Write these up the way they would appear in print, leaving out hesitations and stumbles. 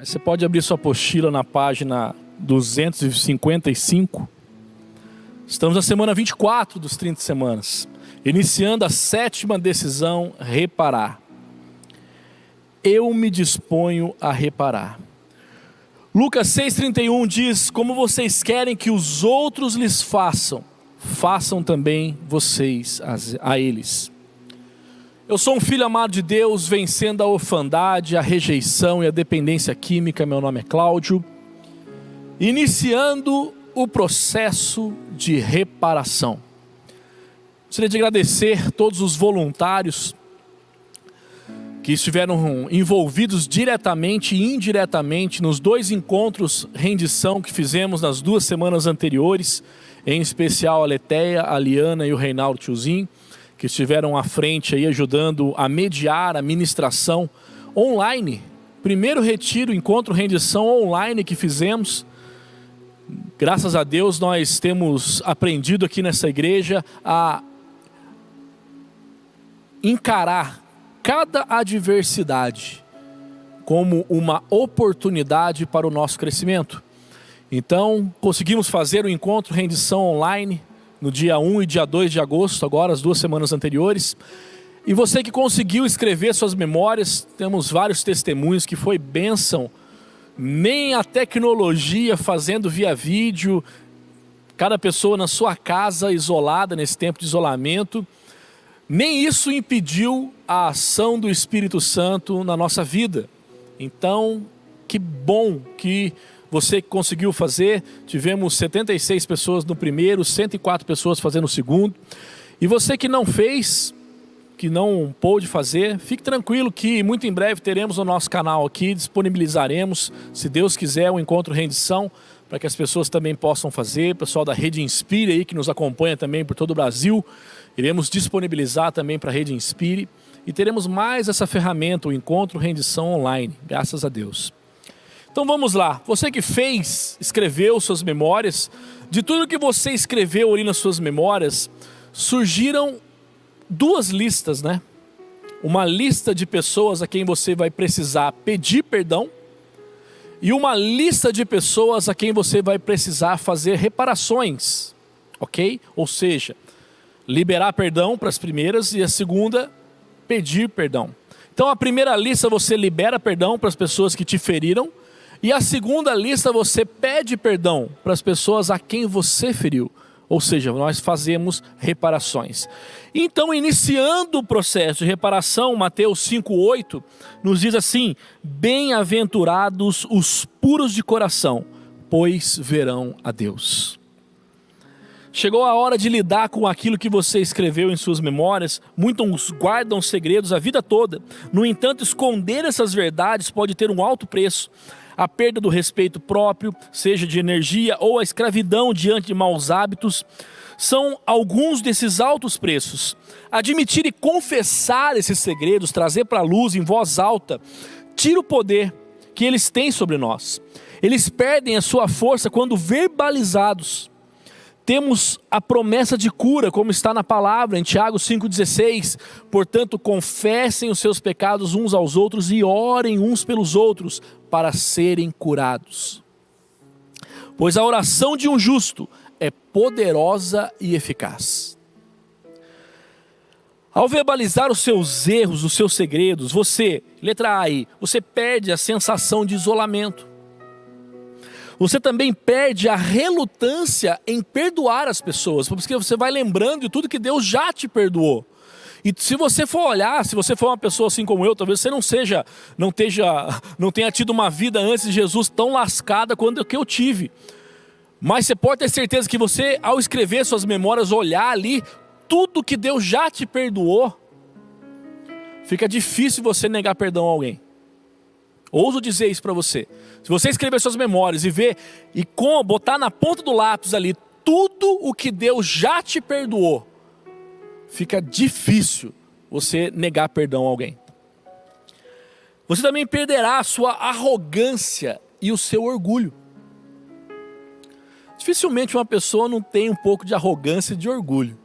Você pode abrir sua apostila na página 255. Estamos na semana 24 dos 30 semanas, iniciando a 7ª decisão, reparar. Eu me disponho a reparar. Lucas 6,31 diz: como vocês querem que os outros lhes façam, façam também vocês a eles. Eu sou um filho amado de Deus, vencendo a orfandade, a rejeição e a dependência química. Meu nome é Cláudio. Iniciando o processo de reparação. Gostaria de agradecer todos os voluntários que estiveram envolvidos diretamente e indiretamente nos 2 encontros rendição que fizemos nas 2 semanas anteriores, em especial a Letéia, a Liana e o Reinaldo Tiozinho, que estiveram à frente aí ajudando a mediar a ministração online. Primeiro retiro, encontro rendição online que fizemos. Graças a Deus nós temos aprendido aqui nessa igreja a encarar cada adversidade como uma oportunidade para o nosso crescimento. Então conseguimos fazer o encontro rendição online no dia 1 e dia 2 de agosto, agora as 2 semanas anteriores. E você que conseguiu escrever suas memórias, temos vários testemunhos que foi bênção. Nem a tecnologia fazendo via vídeo, cada pessoa na sua casa isolada nesse tempo de isolamento, nem isso impediu a ação do Espírito Santo na nossa vida. Então, que bom que você conseguiu fazer. Tivemos 76 pessoas no primeiro, 104 pessoas fazendo o segundo. E você que não fez, que não pôde fazer, fique tranquilo que muito em breve teremos no nosso canal aqui, disponibilizaremos, se Deus quiser, um encontro rendição, para que as pessoas também possam fazer. O pessoal da Rede Inspire aí, que nos acompanha também por todo o Brasil, iremos disponibilizar também para a Rede Inspire. E teremos mais essa ferramenta, o encontro rendição online, graças a Deus. Então vamos lá, você que fez, escreveu suas memórias, de tudo que você escreveu ali nas suas memórias, surgiram 2 listas, né? Uma lista de pessoas a quem você vai precisar pedir perdão e uma lista de pessoas a quem você vai precisar fazer reparações, ok? Ou seja, liberar perdão para as primeiras e a segunda, pedir perdão. Então a primeira lista você libera perdão para as pessoas que te feriram e a segunda lista você pede perdão para as pessoas a quem você feriu. Ou seja, nós fazemos reparações. Então, iniciando o processo de reparação, Mateus 5,8 nos diz assim: bem-aventurados os puros de coração, pois verão a Deus. Chegou a hora de lidar com aquilo que você escreveu em suas memórias. Muitos guardam segredos a vida toda. No entanto, esconder essas verdades pode ter um alto preço. A perda do respeito próprio, seja de energia ou a escravidão diante de maus hábitos, são alguns desses altos preços. Admitir e confessar esses segredos, trazer para a luz em voz alta, tira o poder que eles têm sobre nós. Eles perdem a sua força quando verbalizados. Temos a promessa de cura, como está na palavra, em Tiago 5,16. Portanto, confessem os seus pecados uns aos outros e orem uns pelos outros para serem curados. Pois a oração de um justo é poderosa e eficaz. Ao verbalizar os seus erros, os seus segredos, você, letra A aí, você perde a sensação de isolamento. Você também perde a relutância em perdoar as pessoas, porque você vai lembrando de tudo que Deus já te perdoou. E se você for olhar, se você for uma pessoa assim como eu, talvez você não tenha tido uma vida antes de Jesus tão lascada quanto a que eu tive. Mas você pode ter certeza que você, ao escrever suas memórias, olhar ali, tudo que Deus já te perdoou, fica difícil você negar perdão a alguém. Ouso dizer isso para você. Se você escrever suas memórias e ver, e botar na ponta do lápis ali, tudo o que Deus já te perdoou, fica difícil você negar perdão a alguém. Você também perderá a sua arrogância e o seu orgulho. Dificilmente uma pessoa não tem um pouco de arrogância e de orgulho.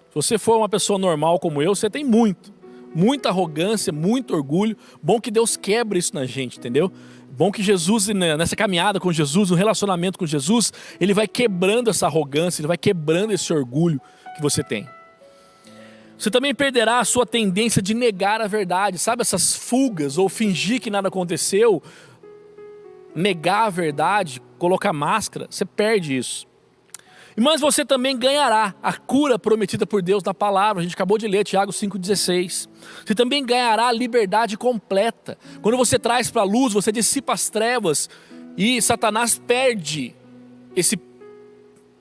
Se você for uma pessoa normal como eu, você tem muito. muita arrogância, muito orgulho. Bom que Deus quebra isso na gente, entendeu? Bom que Jesus, nessa caminhada com Jesus, no relacionamento com Jesus, Ele vai quebrando essa arrogância, Ele vai quebrando esse orgulho que você tem. Você também perderá a sua tendência de negar a verdade. Sabe essas fugas ou fingir que nada aconteceu? Negar a verdade, colocar máscara, você perde isso. Mas você também ganhará a cura prometida por Deus na palavra. A gente acabou de ler Tiago 5,16. Você também ganhará a liberdade completa. Quando você traz para a luz, você dissipa as trevas. E Satanás perde esse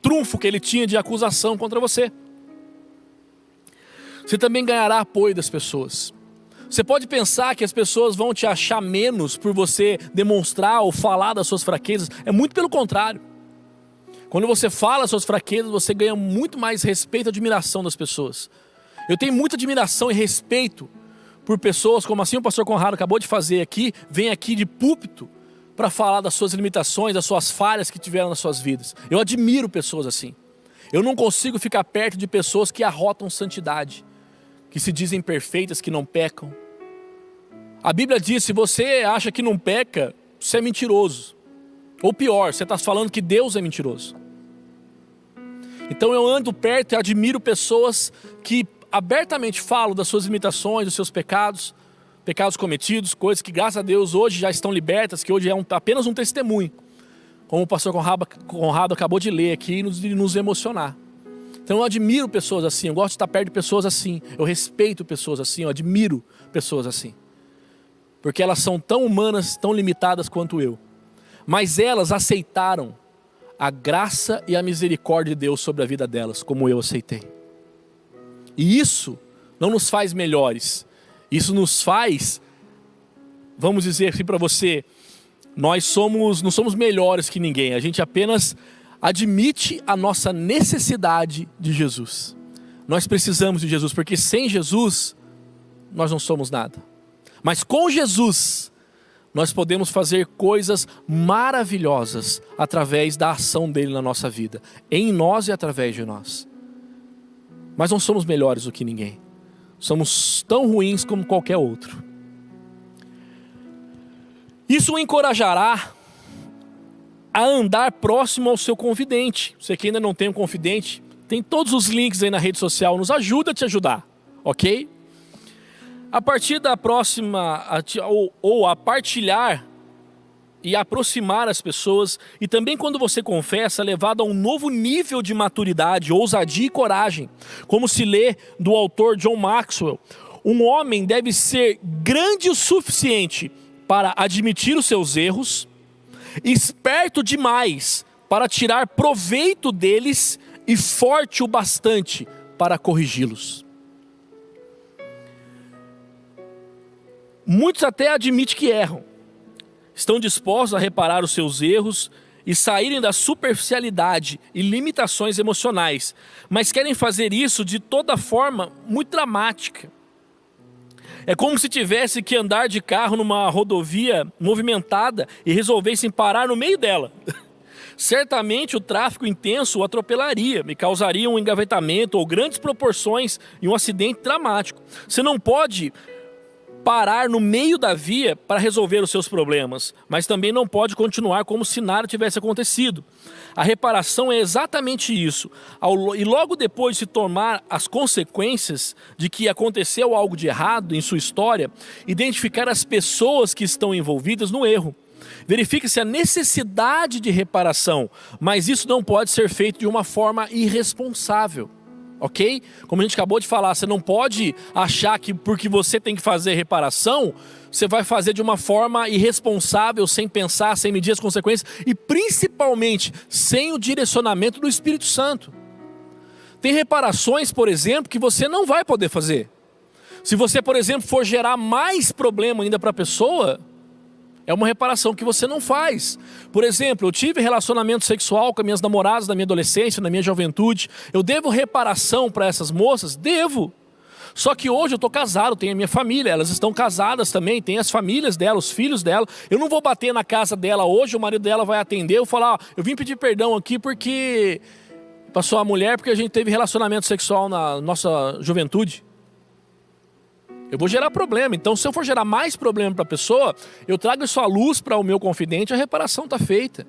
trunfo que ele tinha de acusação contra você. Você também ganhará apoio das pessoas. Você pode pensar que as pessoas vão te achar menos por você demonstrar ou falar das suas fraquezas. É muito pelo contrário. Quando você fala das suas fraquezas, você ganha muito mais respeito e admiração das pessoas. Eu tenho muita admiração e respeito por pessoas, como assim o pastor Conrado acabou de fazer aqui, vem aqui de púlpito para falar das suas limitações, das suas falhas que tiveram nas suas vidas. Eu admiro pessoas assim. Eu não consigo ficar perto de pessoas que arrotam santidade, que se dizem perfeitas, que não pecam. A Bíblia diz, se você acha que não peca, você é mentiroso. Ou pior, você está falando que Deus é mentiroso. Então eu ando perto e admiro pessoas que abertamente falam das suas limitações, dos seus pecados, pecados cometidos, coisas que graças a Deus hoje já estão libertas, que hoje é apenas um testemunho. Como o pastor Conrado acabou de ler aqui e nos emocionar. Então eu admiro pessoas assim, eu gosto de estar perto de pessoas assim, eu respeito pessoas assim, eu admiro pessoas assim. Porque elas são tão humanas, tão limitadas quanto eu. Mas elas aceitaram a graça e a misericórdia de Deus sobre a vida delas, como eu aceitei. E isso não nos faz melhores. Isso nos faz, vamos dizer assim para você, não somos melhores que ninguém. A gente apenas admite a nossa necessidade de Jesus. Nós precisamos de Jesus, porque sem Jesus nós não somos nada. Mas com Jesus nós podemos fazer coisas maravilhosas através da ação dele na nossa vida, em nós e através de nós. Mas não somos melhores do que ninguém. Somos tão ruins como qualquer outro. Isso o encorajará a andar próximo ao seu confidente. Você que ainda não tem um confidente, tem todos os links aí na rede social, nos ajuda a te ajudar, ok? A partir da próxima, ou a partilhar e aproximar as pessoas, e também quando você confessa, levado a um novo nível de maturidade, ousadia e coragem, como se lê do autor John Maxwell. Um homem deve ser grande o suficiente para admitir os seus erros, esperto demais para tirar proveito deles e forte o bastante para corrigi-los. Muitos até admitem que erram, estão dispostos a reparar os seus erros e saírem da superficialidade e limitações emocionais, mas querem fazer isso de toda forma muito dramática. É como se tivesse que andar de carro numa rodovia movimentada e resolvessem parar no meio dela. Certamente o tráfego intenso o atropelaria, me causaria um engavetamento ou grandes proporções e um acidente dramático. Você não pode parar no meio da via para resolver os seus problemas, mas também não pode continuar como se nada tivesse acontecido. A reparação é exatamente isso. E logo depois de se tomar as consequências de que aconteceu algo de errado em sua história, identificar as pessoas que estão envolvidas no erro. Verifique-se a necessidade de reparação, mas isso não pode ser feito de uma forma irresponsável. Ok? Como a gente acabou de falar, você não pode achar que porque você tem que fazer reparação, você vai fazer de uma forma irresponsável, sem pensar, sem medir as consequências e principalmente sem o direcionamento do Espírito Santo. Tem reparações, por exemplo, que você não vai poder fazer. Se você, por exemplo, for gerar mais problema ainda para a pessoa, é uma reparação que você não faz. Por exemplo, eu tive relacionamento sexual com as minhas namoradas na minha adolescência, na minha juventude. Eu devo reparação para essas moças? Devo. Só que hoje eu estou casado, tenho a minha família, elas estão casadas também, tem as famílias dela, os filhos dela. Eu não vou bater na casa dela hoje, o marido dela vai atender, eu vou falar, eu vim pedir perdão aqui porque passou a mulher, porque a gente teve relacionamento sexual na nossa juventude. Eu vou gerar problema. Então, se eu for gerar mais problema para a pessoa, eu trago isso à luz para o meu confidente, a reparação está feita.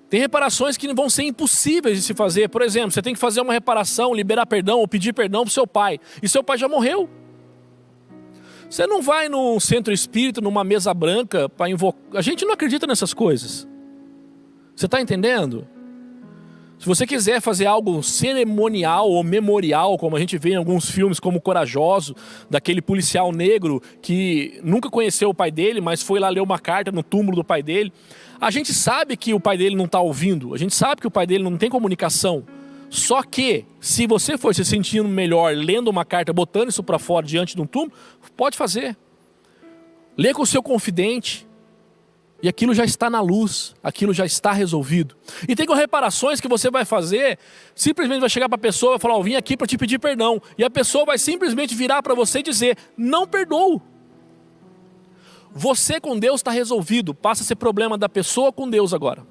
Tem reparações que vão ser impossíveis de se fazer. Por exemplo, você tem que fazer uma reparação, liberar perdão ou pedir perdão para o seu pai. E seu pai já morreu. Você não vai num centro espírita, numa mesa branca, para invocar. A gente não acredita nessas coisas. Você está entendendo? Se você quiser fazer algo cerimonial ou memorial, como a gente vê em alguns filmes como Corajoso, daquele policial negro que nunca conheceu o pai dele, mas foi lá ler uma carta no túmulo do pai dele. A gente sabe que o pai dele não está ouvindo, a gente sabe que o pai dele não tem comunicação. Só que, se você for se sentindo melhor lendo uma carta, botando isso para fora diante de um túmulo, pode fazer. Lê com o seu confidente. E aquilo já está na luz, aquilo já está resolvido. E tem reparações que você vai fazer, simplesmente vai chegar para a pessoa e falar, eu vim aqui para te pedir perdão. E a pessoa vai simplesmente virar para você e dizer, não perdoo. Você com Deus está resolvido, passa a ser problema da pessoa com Deus agora.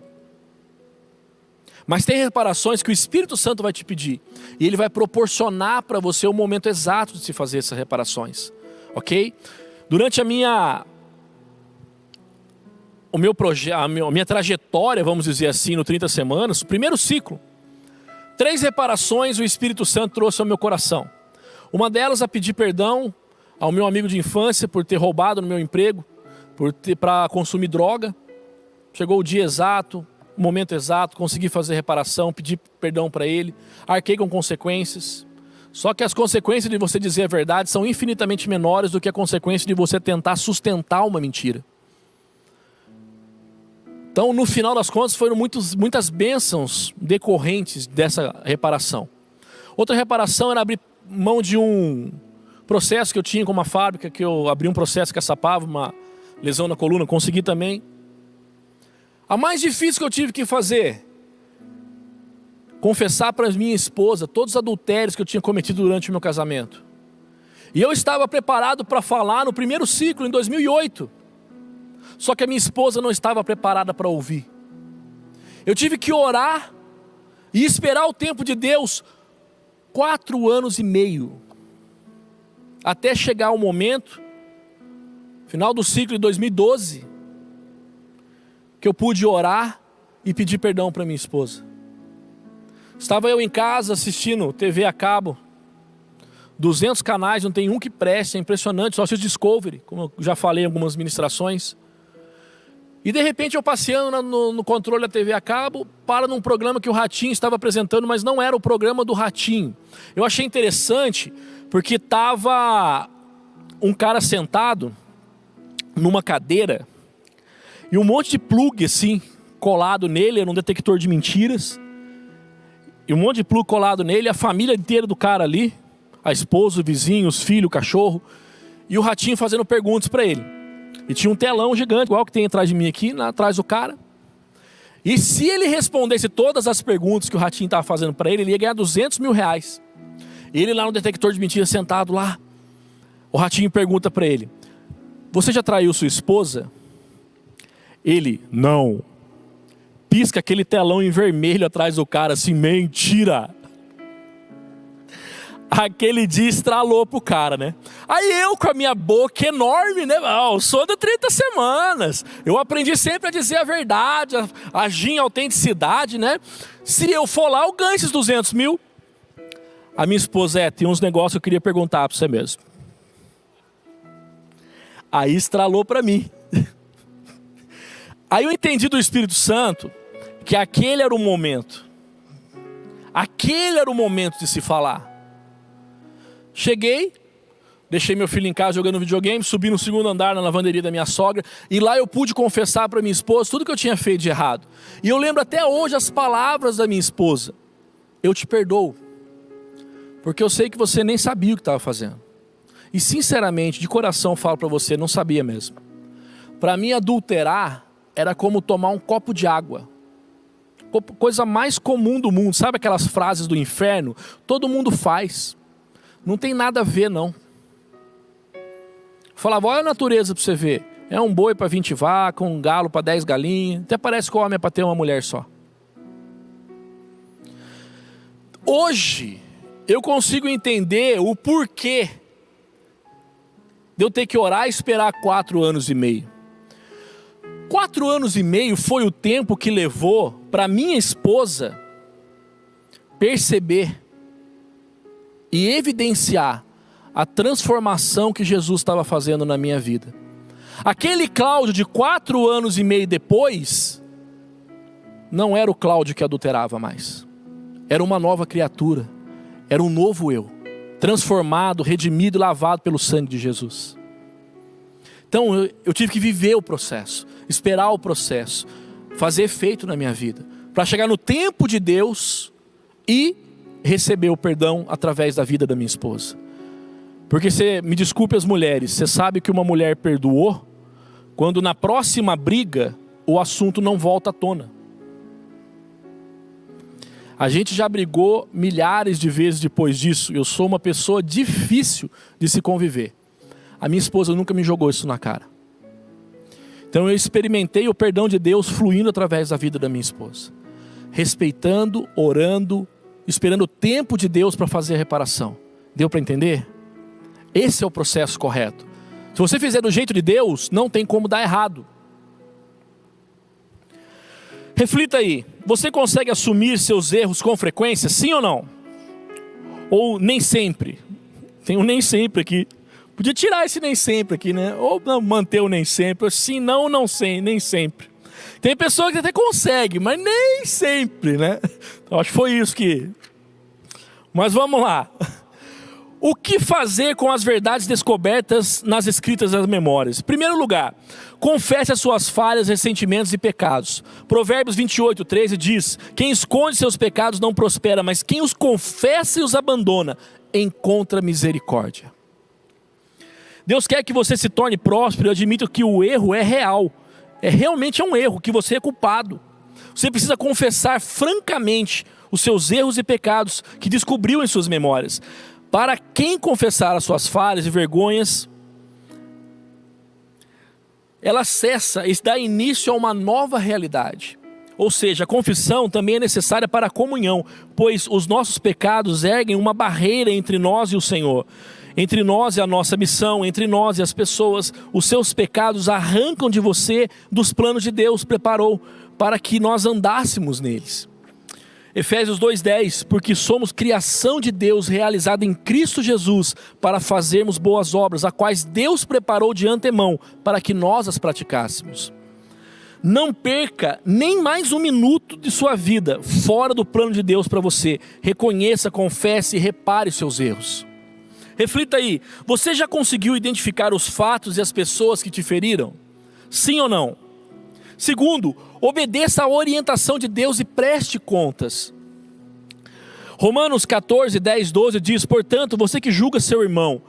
Mas tem reparações que o Espírito Santo vai te pedir. E ele vai proporcionar para você o momento exato de se fazer essas reparações. Ok? Durante a minha trajetória, vamos dizer assim, no 30 semanas, o primeiro ciclo, 3 reparações o Espírito Santo trouxe ao meu coração. Uma delas a pedir perdão ao meu amigo de infância por ter roubado no meu emprego, para consumir droga. Chegou o dia exato, o momento exato, consegui fazer reparação, pedi perdão para ele, arquei com consequências. Só que as consequências de você dizer a verdade são infinitamente menores do que a consequência de você tentar sustentar uma mentira. Então, no final das contas, foram muitas bênçãos decorrentes dessa reparação. Outra reparação era abrir mão de um processo que eu tinha com uma fábrica, que eu abri um processo que caçapava, uma lesão na coluna, consegui também. A mais difícil que eu tive que fazer, confessar para minha esposa todos os adultérios que eu tinha cometido durante o meu casamento. E eu estava preparado para falar no primeiro ciclo, em 2008. Só que a minha esposa não estava preparada para ouvir. Eu tive que orar e esperar o tempo de Deus 4 anos e meio. Até chegar o momento, final do ciclo de 2012, que eu pude orar e pedir perdão para minha esposa. Estava eu em casa assistindo TV a cabo, 200 canais, não tem um que preste, é impressionante, só assisto Discovery, como eu já falei em algumas ministrações. E de repente eu passeando no controle da TV a cabo, para num programa que o Ratinho estava apresentando, mas não era o programa do Ratinho. Eu achei interessante, porque estava um cara sentado numa cadeira, e um monte de plug assim, colado nele, era um detector de mentiras. E um monte de plug colado nele, a família inteira do cara ali, a esposa, o vizinho, os filhos, o cachorro, e o Ratinho fazendo perguntas para ele. E tinha um telão gigante, igual que tem atrás de mim aqui, atrás do cara. E se ele respondesse todas as perguntas que o Ratinho estava fazendo para ele ia ganhar 200 mil reais. Ele lá no detector de mentiras, sentado lá, o Ratinho pergunta para ele, você já traiu sua esposa? Ele, não. Pisca aquele telão em vermelho atrás do cara, assim, mentira. Aquele dia estralou pro cara, né? Aí eu, com a minha boca enorme, né? Eu sou de 30 semanas. Eu aprendi sempre a dizer a verdade, a agir em autenticidade, né? Se eu for lá, eu ganho esses 200 mil. A minha esposa, tem uns negócios que eu queria perguntar para você mesmo. Aí estralou para mim. Aí eu entendi do Espírito Santo que aquele era o momento. Aquele era o momento de se falar. Cheguei, deixei meu filho em casa jogando videogame, subi no 2º andar na lavanderia da minha sogra, e lá eu pude confessar para minha esposa tudo que eu tinha feito de errado. E eu lembro até hoje as palavras da minha esposa. Eu te perdoo, porque eu sei que você nem sabia o que estava fazendo. E sinceramente, de coração falo para você, não sabia mesmo. Para mim adulterar era como tomar um copo de água. Coisa mais comum do mundo, sabe aquelas frases do inferno? Todo mundo faz. Não tem nada a ver, não. Falava, olha a natureza para você ver. É um boi para 20 vacas, um galo para 10 galinhas. Até parece que o homem é para ter uma mulher só. Hoje, eu consigo entender o porquê de eu ter que orar e esperar 4 anos e meio. 4 anos e meio foi o tempo que levou para minha esposa perceber e evidenciar a transformação que Jesus estava fazendo na minha vida. Aquele Cláudio de 4 anos e meio depois, não era o Cláudio que adulterava mais. Era uma nova criatura, era um novo eu, transformado, redimido e lavado pelo sangue de Jesus. Então eu tive que viver o processo, esperar o processo, fazer efeito na minha vida, para chegar no tempo de Deus e receber o perdão através da vida da minha esposa. Porque me desculpe as mulheres, você sabe que uma mulher perdoou quando na próxima briga o assunto não volta à tona. A gente já brigou milhares de vezes depois disso. Eu sou uma pessoa difícil de se conviver. A minha esposa nunca me jogou isso na cara. Então eu experimentei o perdão de Deus fluindo através da vida da minha esposa. Respeitando, orando, esperando o tempo de Deus para fazer a reparação. Deu para entender? Esse é o processo correto. Se você fizer do jeito de Deus, não tem como dar errado. Reflita aí, você consegue assumir seus erros com frequência, sim ou não? Ou nem sempre? Tem um nem sempre aqui. Podia tirar esse nem sempre aqui, né? Ou não, manter o nem sempre. Sim, não, não sei, nem sempre. Tem pessoa que até consegue, mas nem sempre, né? Então, acho que foi isso que... Mas vamos lá. O que fazer com as verdades descobertas nas escritas das memórias? Em primeiro lugar, confesse as suas falhas, ressentimentos e pecados. Provérbios 28:13 diz: quem esconde seus pecados não prospera, mas quem os confessa e os abandona, encontra misericórdia. Deus quer que você se torne próspero e admita que o erro é real. Realmente é um erro, que você é culpado. Você precisa confessar francamente os seus erros e pecados que descobriu em suas memórias. Para quem confessar as suas falhas e vergonhas, ela cessa e dá início a uma nova realidade. Ou seja, a confissão também é necessária para a comunhão, pois os nossos pecados erguem uma barreira entre nós e o Senhor. Entre nós e a nossa missão, entre nós e as pessoas. Os seus pecados arrancam de você dos planos de Deus preparou para que nós andássemos neles. Efésios 2:10, porque somos criação de Deus realizada em Cristo Jesus para fazermos boas obras, as quais Deus preparou de antemão para que nós as praticássemos. Não perca nem mais um minuto de sua vida fora do plano de Deus para você. Reconheça, confesse e repare os seus erros. Reflita aí, você já conseguiu identificar os fatos e as pessoas que te feriram? Sim ou não? Segundo, obedeça a orientação de Deus e preste contas. Romanos 14:10-12 diz: portanto, você que julga seu irmão,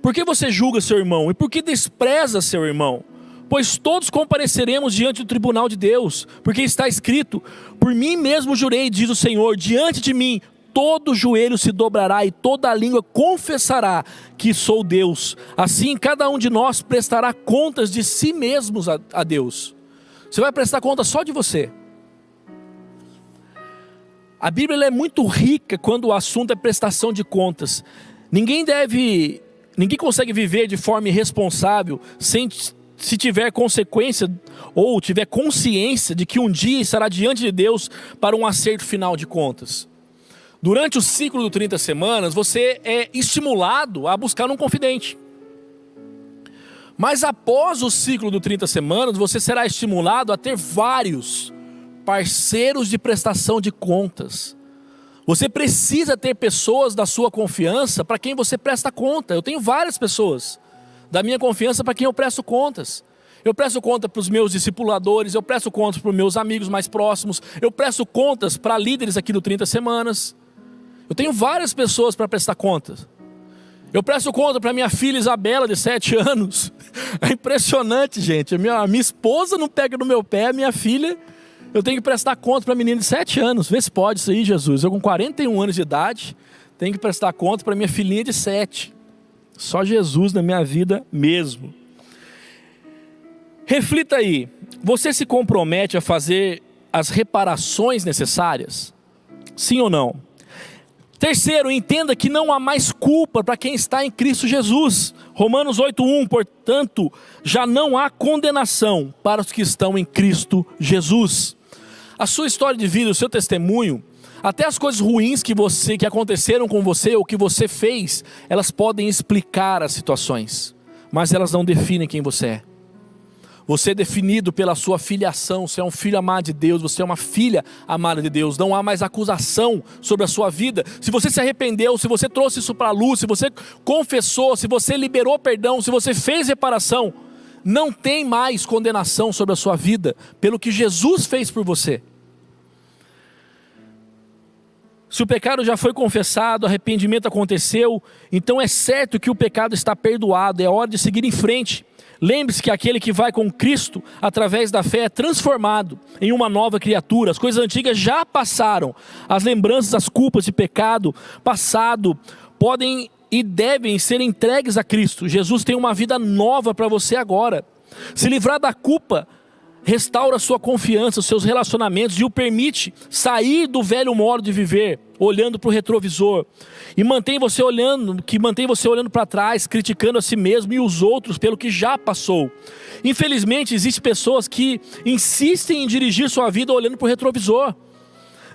por que você julga seu irmão? E por que despreza seu irmão? Pois todos compareceremos diante do tribunal de Deus, porque está escrito: por mim mesmo jurei, diz o Senhor, diante de mim todo joelho se dobrará e toda língua confessará que sou Deus. Assim cada um de nós prestará contas de si mesmos a Deus. Você vai prestar conta só de você. A Bíblia é muito rica quando o assunto é prestação de contas. Ninguém consegue viver de forma irresponsável se tiver consequência ou tiver consciência de que um dia estará diante de Deus para um acerto final de contas. Durante o ciclo do 30 semanas, você é estimulado a buscar um confidente. Mas após o ciclo do 30 semanas, você será estimulado a ter vários parceiros de prestação de contas. Você precisa ter pessoas da sua confiança para quem você presta conta. Eu tenho várias pessoas da minha confiança para quem eu presto contas. Eu presto conta para os meus discipuladores, eu presto contas para os meus amigos mais próximos, eu presto contas para líderes aqui do 30 semanas. Eu tenho várias pessoas para prestar contas. Eu presto conta para minha filha Isabela, de 7 anos. É impressionante, gente. A minha esposa não pega no meu pé, a minha filha, eu tenho que prestar conta para a menina de 7 anos. Vê se pode isso aí, Jesus. Eu com 41 anos de idade, tenho que prestar conta para minha filhinha de 7. Só Jesus na minha vida mesmo. Reflita aí. Você se compromete a fazer as reparações necessárias? Sim ou não? Terceiro, entenda que não há mais culpa para quem está em Cristo Jesus. Romanos 8:1, portanto, já não há condenação para os que estão em Cristo Jesus. A sua história de vida, o seu testemunho, até as coisas ruins que aconteceram com você ou que você fez, elas podem explicar as situações, mas elas não definem quem você é. Você é definido pela sua filiação, você é um filho amado de Deus, você é uma filha amada de Deus. Não há mais acusação sobre a sua vida. Se você se arrependeu, se você trouxe isso para a luz, se você confessou, se você liberou perdão, se você fez reparação, não tem mais condenação sobre a sua vida, pelo que Jesus fez por você. Se o pecado já foi confessado, arrependimento aconteceu, então é certo que o pecado está perdoado, é hora de seguir em frente. Lembre-se que aquele que vai com Cristo, através da fé, é transformado em uma nova criatura. As coisas antigas já passaram. As lembranças, as culpas de pecado passado podem e devem ser entregues a Cristo. Jesus tem uma vida nova para você agora. Se livrar da culpa restaura sua confiança, os seus relacionamentos e o permite sair do velho modo de viver, olhando para o retrovisor, e mantém você olhando para trás, criticando a si mesmo e os outros pelo que já passou. Infelizmente, existem pessoas que insistem em dirigir sua vida olhando para o retrovisor.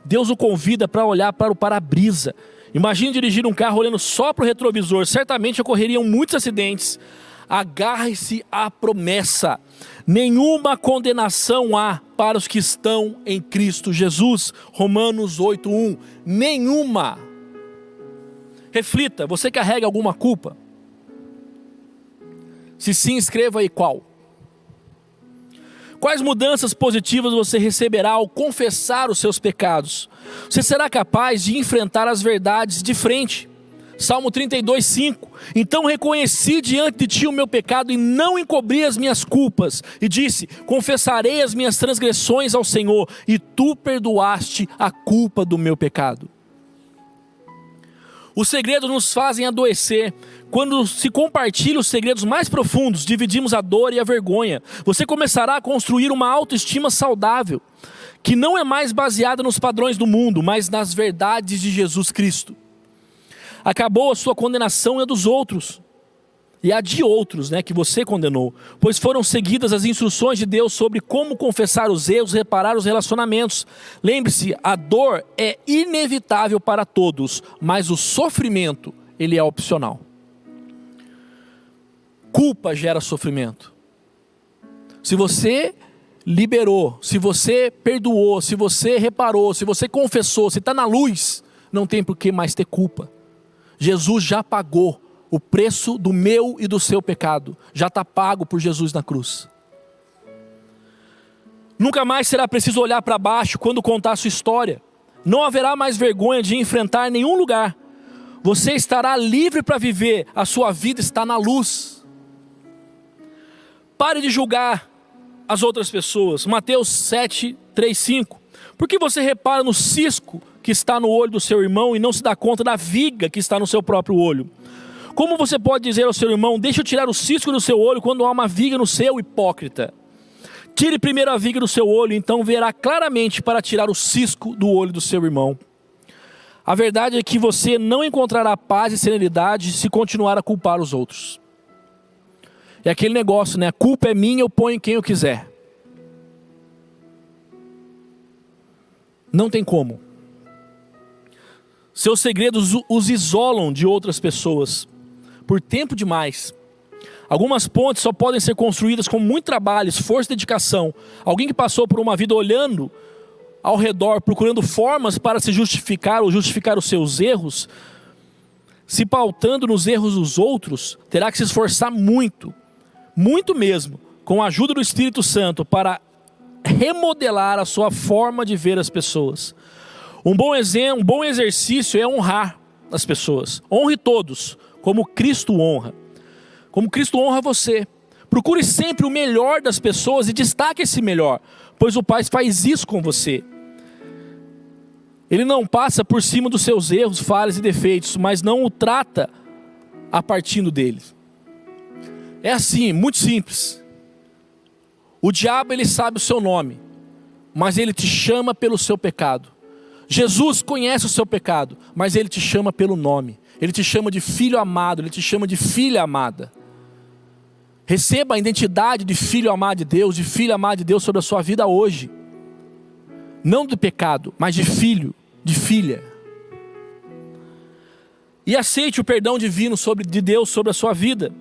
Deus o convida para olhar para o para-brisa. Imagine dirigir um carro olhando só para o retrovisor, certamente ocorreriam muitos acidentes. Agarre-se à promessa. Nenhuma condenação há para os que estão em Cristo Jesus. Romanos 8:1. Nenhuma. Reflita, você carrega alguma culpa? Se sim, escreva aí qual. Quais mudanças positivas você receberá ao confessar os seus pecados? Você será capaz de enfrentar as verdades de frente? Salmo 32:5. Então reconheci diante de ti o meu pecado e não encobri as minhas culpas. E disse, confessarei as minhas transgressões ao Senhor, e tu perdoaste a culpa do meu pecado. Os segredos nos fazem adoecer. Quando se compartilha os segredos mais profundos, dividimos a dor e a vergonha. Você começará a construir uma autoestima saudável, que não é mais baseada nos padrões do mundo, mas nas verdades de Jesus Cristo. Acabou a sua condenação e a dos outros, e a de outros, que você condenou, pois foram seguidas as instruções de Deus sobre como confessar os erros, reparar os relacionamentos. Lembre-se, a dor é inevitável para todos, mas o sofrimento, ele é opcional. Culpa gera sofrimento. Se você liberou, se você perdoou, se você reparou, se você confessou, se está na luz, não tem por que mais ter culpa. Jesus já pagou o preço do meu e do seu pecado. Já está pago por Jesus na cruz. Nunca mais será preciso olhar para baixo quando contar a sua história. Não haverá mais vergonha de enfrentar nenhum lugar. Você estará livre para viver. A sua vida está na luz. Pare de julgar as outras pessoas. Mateus 7:3-5. Por que você repara no cisco que está no olho do seu irmão e não se dá conta da viga que está no seu próprio olho? Como você pode dizer ao seu irmão, deixa eu tirar o cisco do seu olho quando há uma viga no seu, hipócrita? Tire primeiro a viga do seu olho, então verá claramente para tirar o cisco do olho do seu irmão. A verdade é que você não encontrará paz e serenidade se continuar a culpar os outros. É aquele negócio, a culpa é minha, eu ponho quem eu quiser. Não tem como. Seus segredos os isolam de outras pessoas por tempo demais. Algumas pontes só podem ser construídas com muito trabalho, esforço e dedicação. Alguém que passou por uma vida olhando ao redor, procurando formas para se justificar ou justificar os seus erros, se pautando nos erros dos outros, terá que se esforçar muito, muito mesmo, com a ajuda do Espírito Santo, para remodelar a sua forma de ver as pessoas. Um bom exercício é honrar as pessoas. Honre todos, como Cristo honra. Como Cristo honra você. Procure sempre o melhor das pessoas e destaque esse melhor, pois o Pai faz isso com você. Ele não passa por cima dos seus erros, falhas e defeitos, mas não o trata a partindo deles. É assim, muito simples. O diabo, ele sabe o seu nome, mas ele te chama pelo seu pecado. Jesus conhece o seu pecado, mas Ele te chama pelo nome. Ele te chama de filho amado, Ele te chama de filha amada. Receba a identidade de filho amado de Deus, de filha amada de Deus sobre a sua vida hoje. Não do pecado, mas de filho, de filha. E aceite o perdão divino de Deus sobre a sua vida.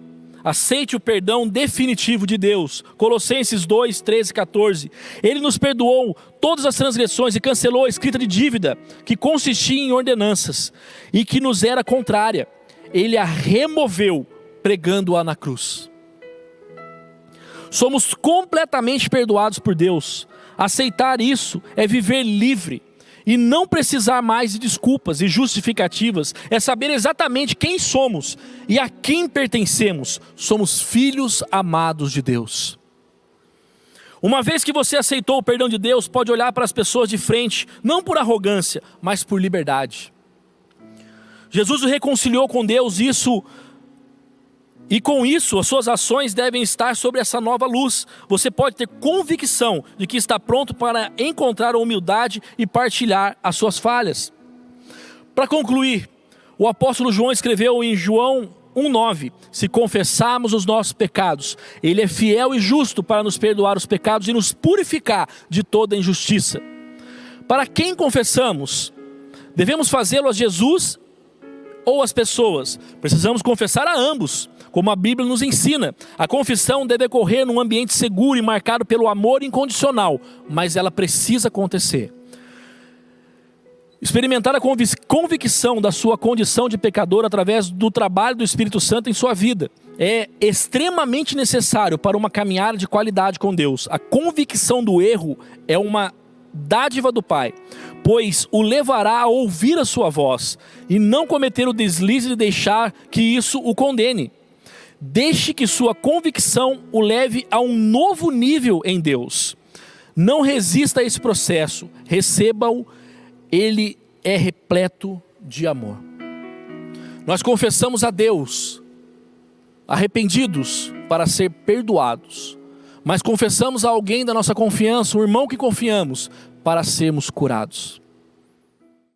Aceite o perdão definitivo de Deus. Colossenses 2, 13 e 14. Ele nos perdoou todas as transgressões e cancelou a escrita de dívida que consistia em ordenanças e que nos era contrária. Ele a removeu, pregando-a na cruz. Somos completamente perdoados por Deus. Aceitar isso é viver livre e não precisar mais de desculpas e justificativas. É saber exatamente quem somos e a quem pertencemos. Somos filhos amados de Deus. Uma vez que você aceitou o perdão de Deus, pode olhar para as pessoas de frente, não por arrogância, mas por liberdade. Jesus o reconciliou com Deus, e com isso, as suas ações devem estar sobre essa nova luz. Você pode ter convicção de que está pronto para encontrar a humildade e partilhar as suas falhas. Para concluir, o apóstolo João escreveu em João 1,9: se confessarmos os nossos pecados, Ele é fiel e justo para nos perdoar os pecados e nos purificar de toda injustiça. Para quem confessamos? Devemos fazê-lo a Jesus ou às pessoas? Precisamos confessar a ambos, como a Bíblia nos ensina. A confissão deve ocorrer num ambiente seguro e marcado pelo amor incondicional, mas ela precisa acontecer. Experimentar a convicção da sua condição de pecador através do trabalho do Espírito Santo em sua vida é extremamente necessário para uma caminhada de qualidade com Deus. A convicção do erro é uma dádiva do Pai, pois o levará a ouvir a sua voz e não cometer o deslize de deixar que isso o condene. Deixe que sua convicção o leve a um novo nível em Deus. Não resista a esse processo, receba-o, ele é repleto de amor. Nós confessamos a Deus, arrependidos para ser perdoados, mas confessamos a alguém da nossa confiança, um irmão que confiamos, para sermos curados.